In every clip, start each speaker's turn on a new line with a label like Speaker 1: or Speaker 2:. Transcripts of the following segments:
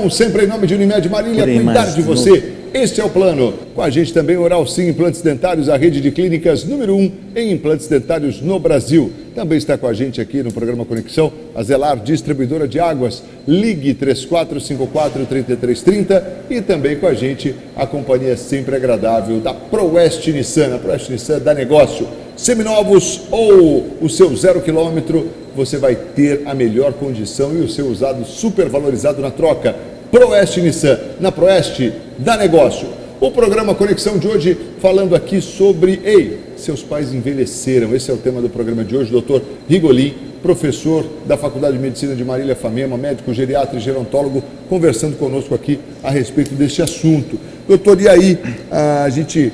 Speaker 1: Proteção, sempre em nome de Unimed Marília, cuidar de você. Este é o plano. Com a gente também Oral Sim Implantes Dentários, a rede de clínicas número 1 em implantes dentários no Brasil. Também está com a gente aqui no programa Conexão a Zelar Distribuidora de Águas. Ligue 3454-3330 e também com a gente a companhia sempre agradável da ProWest Nissan. A ProWest Nissan dá negócio. Seminovos ou o seu 0 km, você vai ter a melhor condição e o seu usado super valorizado na troca. ProWest Nissan, na ProWest dá negócio. O programa Conexão de hoje falando aqui sobre, seus pais envelheceram. Esse é o tema do programa de hoje, doutor Rigolin, professor da Faculdade de Medicina de Marília Famema, médico geriatra e gerontólogo, conversando conosco aqui a respeito deste assunto. Doutor, e aí, a gente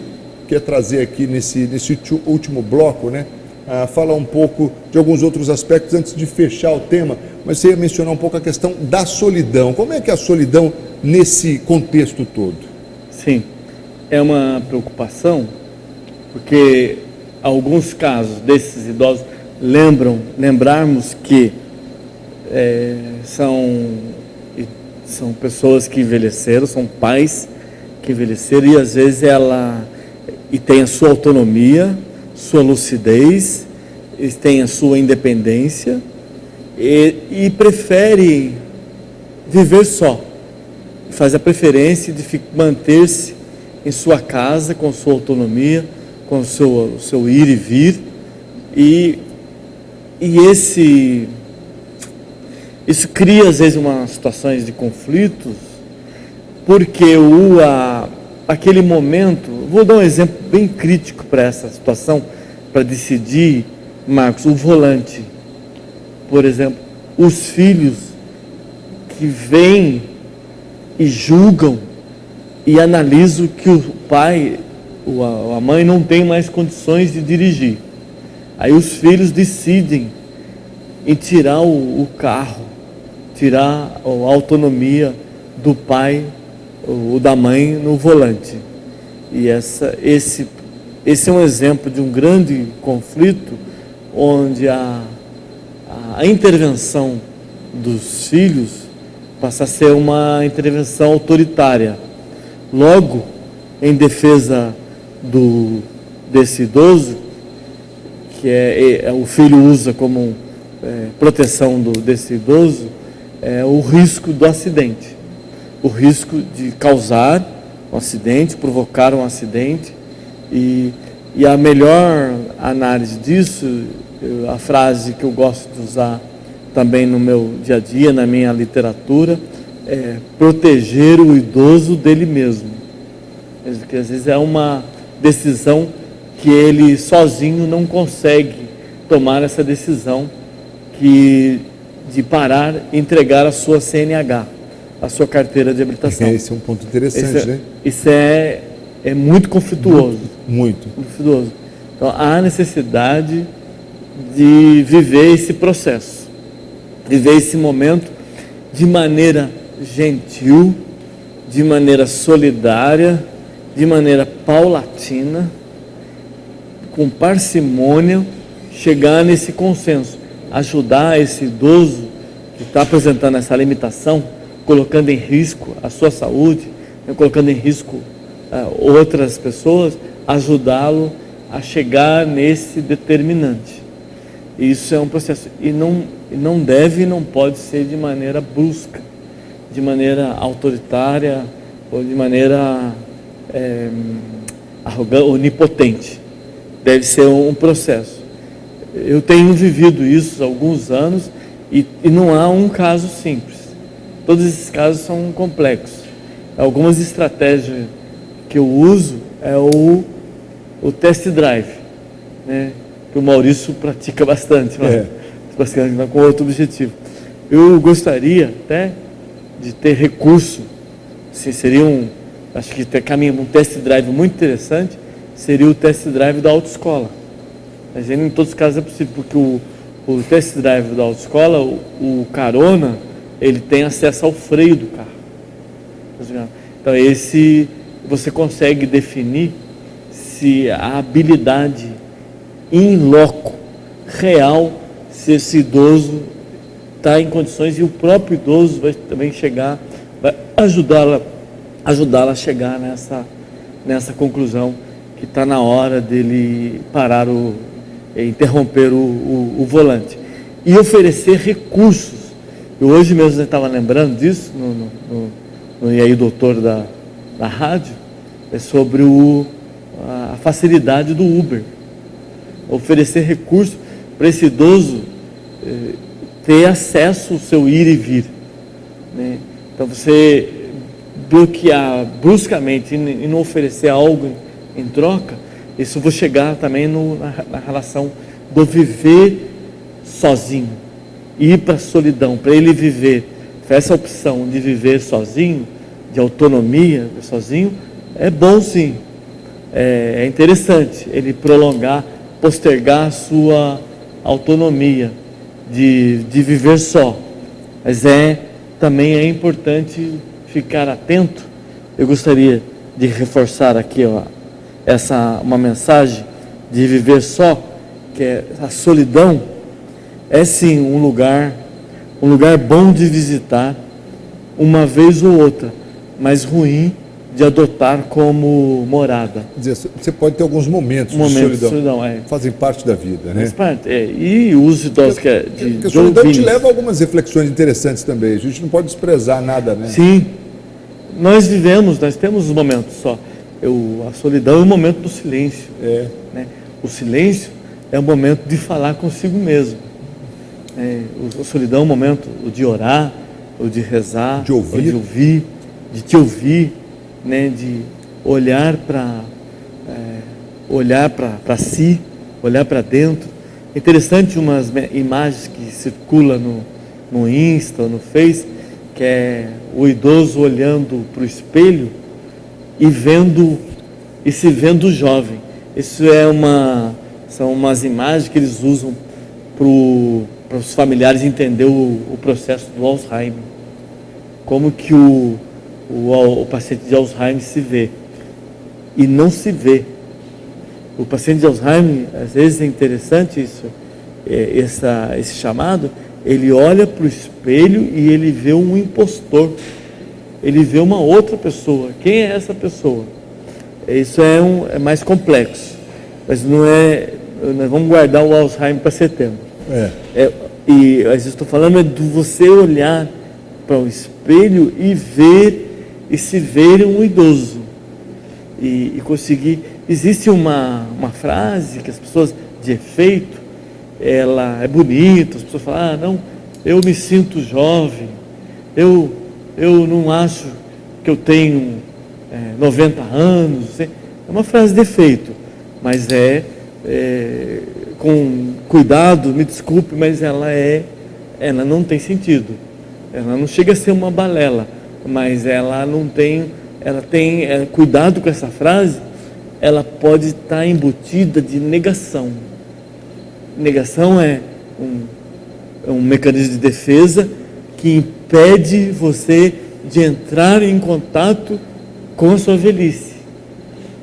Speaker 1: quer trazer aqui nesse último bloco, né, falar um pouco de alguns outros aspectos antes de fechar o tema, mas você ia mencionar um pouco a questão da solidão. Como é que é a solidão nesse contexto todo?
Speaker 2: Sim, é uma preocupação, porque alguns casos desses idosos lembrarmos que são pessoas que envelheceram, são pais que envelheceram e às vezes e tem a sua autonomia, sua lucidez, eles têm a sua independência e prefere viver só, faz a preferência de isso em sua casa, com sua autonomia, com o seu ir e vir, e isso cria às vezes umas situações de conflitos, porque aquele momento, vou dar um exemplo bem crítico para essa situação, para decidir, Marcos, o volante, por exemplo, os filhos que vêm e julgam e analisam que o pai ou a mãe não tem mais condições de dirigir. Aí os filhos decidem em tirar o carro, tirar a autonomia do pai ou da mãe no volante. E esse é um exemplo de um grande conflito onde a intervenção dos filhos passa a ser uma intervenção autoritária. Logo, em defesa desse idoso, que o filho usa como proteção desse idoso, o risco do acidente, o risco de causar um acidente, provocar um acidente, e a melhor análise disso, a frase que eu gosto de usar também no meu dia a dia, na minha literatura, é proteger o idoso dele mesmo. Porque às vezes é uma decisão que ele sozinho não consegue tomar essa decisão de parar e entregar a sua CNH, a sua carteira de habilitação.
Speaker 1: Esse é um ponto interessante, né?
Speaker 2: Isso é muito conflituoso.
Speaker 1: Muito.
Speaker 2: Conflituoso. Então, há necessidade de viver esse processo, viver esse momento de maneira gentil, de maneira solidária, de maneira paulatina, com parcimônia, chegar nesse consenso, ajudar esse idoso que está apresentando essa limitação, colocando em risco a sua saúde, colocando em risco outras pessoas, ajudá-lo a chegar nesse determinante. Isso é um processo, e não deve e não pode ser de maneira brusca, de maneira autoritária ou de maneira arrogante, onipotente. Deve ser um processo. Eu tenho vivido isso há alguns anos e não há um caso simples. Todos esses casos são complexos. Algumas estratégias que eu uso é o test drive, né? Que o Maurício pratica bastante, com outro objetivo. Eu gostaria até de ter recurso, acho que um test drive muito interessante, seria o test drive da autoescola. Mas em todos os casos é possível, porque o test drive da autoescola, o carona, ele tem acesso ao freio do carro. Então você consegue definir se a habilidade in loco, real, se esse idoso está em condições, e o próprio idoso vai também chegar vai ajudá-la a chegar nessa conclusão que está na hora dele parar interromper o volante e oferecer recursos. Eu hoje mesmo estava lembrando disso e aí o doutor da rádio é sobre a facilidade do Uber, oferecer recursos para esse idoso ter acesso ao seu ir e vir, né? Então você bloquear bruscamente e não oferecer algo em troca, isso vou chegar também na relação do viver sozinho, ir para a solidão, para ele viver, essa opção de viver sozinho, de autonomia sozinho, é bom sim, é interessante ele postergar a sua autonomia de viver só, mas também é importante ficar atento. Eu gostaria de reforçar aqui uma mensagem de viver só, que é a solidão, é sim um lugar bom de visitar uma vez ou outra, mas ruim de adotar como morada.
Speaker 1: Quer dizer, você pode ter alguns momentos de solidão fazem parte da vida, né?
Speaker 2: Faz parte, e os idosos
Speaker 1: porque a solidão te leva a algumas reflexões interessantes também. A gente não pode desprezar nada, né?
Speaker 2: Sim, nós temos os momentos só. A solidão é o momento do silêncio, né? O silêncio é o momento de falar consigo mesmo. A solidão é o momento de orar, ou de rezar,
Speaker 1: de ouvir,
Speaker 2: de te ouvir, né? De olhar para si, olhar para dentro. É interessante umas imagens que circulam no Insta, no Face, que é o idoso olhando para o espelho e se vendo jovem. Isso são umas imagens que eles usam para os familiares entender o processo do Alzheimer, como que o paciente de Alzheimer se vê e não se vê. O paciente de Alzheimer, às vezes é interessante isso, esse chamado, ele olha para o espelho e ele vê um impostor, ele vê uma outra pessoa. Quem é essa pessoa? Isso é mais complexo, mas não é. Nós vamos guardar o Alzheimer para setembro. E eu estou falando de você olhar para o espelho e se ver um idoso e conseguir. Existe uma frase que as pessoas de efeito, ela é bonita, as pessoas falam: não, eu me sinto jovem, eu não acho que eu tenho 90 anos. É uma frase de efeito, mas com cuidado, me desculpe, mas ela não tem sentido. Ela não chega a ser uma balela, mas ela tem cuidado com essa frase, ela pode estar embutida de negação. Negação é um mecanismo de defesa que impede você de entrar em contato com a sua velhice.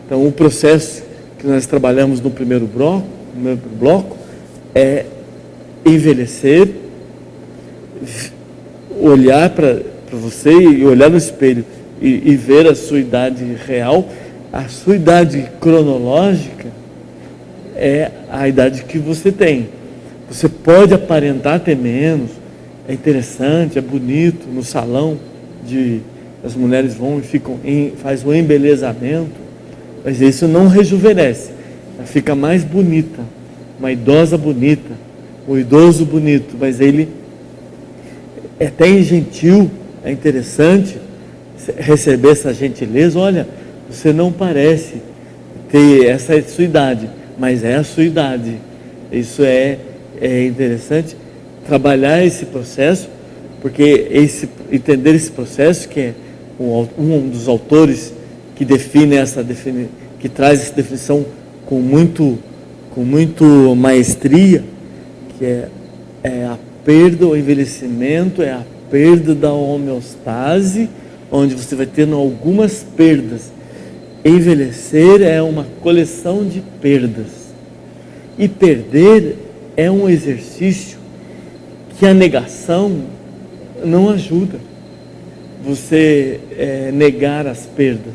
Speaker 2: Então, o processo que nós trabalhamos no primeiro bloco é envelhecer, olhar para você e olhar no espelho e ver a sua idade real. A sua idade cronológica é a idade que você tem. Você pode aparentar ter menos, é interessante, é bonito, no salão as mulheres vão e faz o embelezamento, mas isso não rejuvenesce, ela fica mais bonita, uma idosa bonita, um idoso bonito, mas ele é até gentil, é interessante receber essa gentileza. Olha, você não parece ter essa sua idade, mas é a sua idade. Isso é interessante trabalhar esse processo, porque entender esse processo, que é um dos autores que define que traz essa definição com muito maestria, que é a perda, o envelhecimento, é a perda da homeostase, onde você vai tendo algumas perdas. Envelhecer é uma coleção de perdas, e perder é um exercício que a negação não ajuda. você negar as perdas.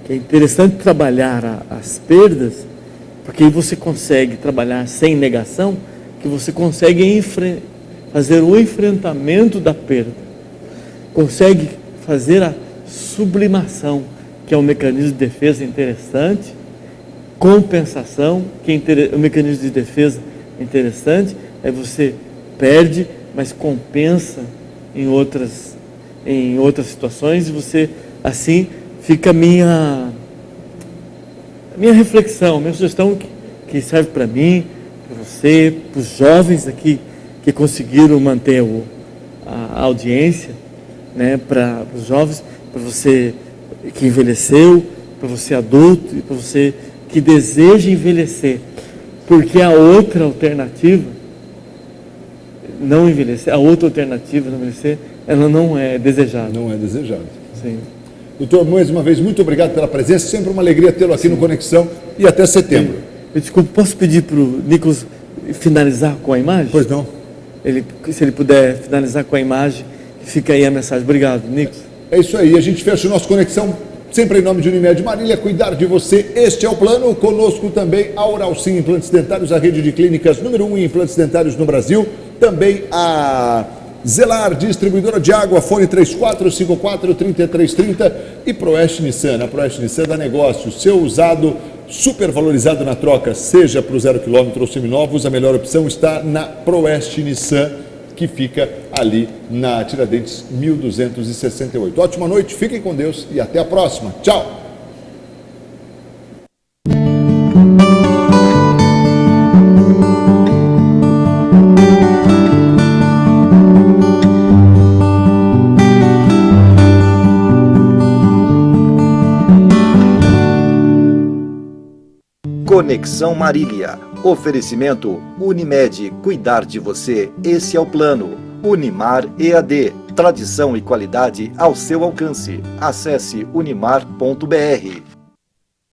Speaker 2: Que é interessante trabalhar as perdas, porque aí você consegue trabalhar sem negação, que você consegue fazer o enfrentamento da perda, consegue fazer a sublimação, que é um mecanismo de defesa interessante, compensação, que é um mecanismo de defesa interessante, aí você perde, mas compensa em outras situações, e você, assim, fica a minha reflexão, minha sugestão que serve para mim, para você, para os jovens aqui que conseguiram manter a audiência, né, para os jovens, para você que envelheceu, para você adulto e para você que deseja envelhecer, porque a outra alternativa, não envelhecer, ela não é desejada.
Speaker 1: Não é desejado.
Speaker 2: Sim.
Speaker 1: Doutor, mais uma vez, muito obrigado pela presença, sempre uma alegria tê-lo aqui no Conexão e até setembro.
Speaker 2: Desculpa, posso pedir para o Nicolas finalizar com a imagem?
Speaker 1: Pois não.
Speaker 2: Se ele puder finalizar com a imagem, fica aí a mensagem. Obrigado, Nicolas.
Speaker 1: É isso aí, a gente fecha o nosso Conexão, sempre em nome de Unimed Marília, cuidar de você, este é o plano. Conosco também a Oral Sim Implantes Dentários, a rede de clínicas número 1 em implantes dentários no Brasil, também a Zelar, distribuidora de água, fone 3454-3330 e Proeste Nissan. A Proeste Nissan dá negócio, seu usado super valorizado na troca, seja para o 0 km ou seminovos, a melhor opção está na Proeste Nissan, que fica ali na Tiradentes 1268. Ótima noite, fiquem com Deus e até a próxima. Tchau!
Speaker 3: Conexão Marília. Oferecimento Unimed. Cuidar de você. Esse é o plano. Unimar EAD. Tradição e qualidade ao seu alcance. Acesse unimar.br.